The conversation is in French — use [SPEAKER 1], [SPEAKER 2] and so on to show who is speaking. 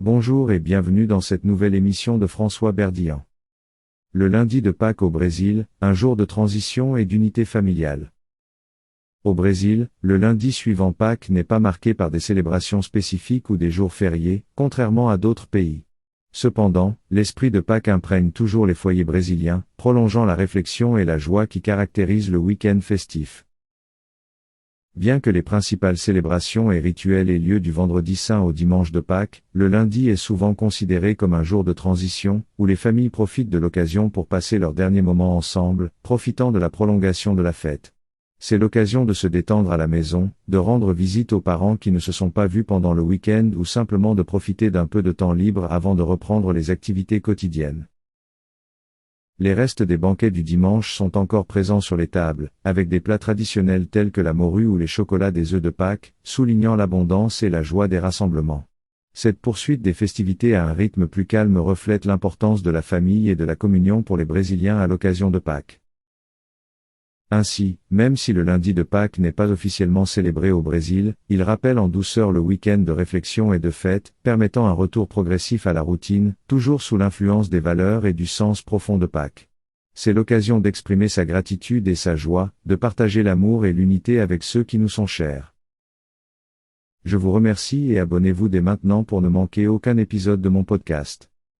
[SPEAKER 1] Bonjour et bienvenue dans cette nouvelle émission de François Berdillan. Le lundi de Pâques au Brésil, un jour de transition et d'unité familiale. Au Brésil, le lundi suivant Pâques n'est pas marqué par des célébrations spécifiques ou des jours fériés, contrairement à d'autres pays. Cependant, l'esprit de Pâques imprègne toujours les foyers brésiliens, prolongeant la réflexion et la joie qui caractérisent le week-end festif. Bien que les principales célébrations et rituels aient lieu du vendredi saint au dimanche de Pâques, le lundi est souvent considéré comme un jour de transition, où les familles profitent de l'occasion pour passer leurs derniers moments ensemble, profitant de la prolongation de la fête. C'est l'occasion de se détendre à la maison, de rendre visite aux parents qui ne se sont pas vus pendant le week-end ou simplement de profiter d'un peu de temps libre avant de reprendre les activités quotidiennes. Les restes des banquets du dimanche sont encore présents sur les tables, avec des plats traditionnels tels que la morue ou les chocolats des œufs de Pâques, soulignant l'abondance et la joie des rassemblements. Cette poursuite des festivités à un rythme plus calme reflète l'importance de la famille et de la communion pour les Brésiliens à l'occasion de Pâques. Ainsi, même si le lundi de Pâques n'est pas officiellement célébré au Brésil, il rappelle en douceur le week-end de réflexion et de fête, permettant un retour progressif à la routine, toujours sous l'influence des valeurs et du sens profond de Pâques. C'est l'occasion d'exprimer sa gratitude et sa joie, de partager l'amour et l'unité avec ceux qui nous sont chers. Je vous remercie et abonnez-vous dès maintenant pour ne manquer aucun épisode de mon podcast.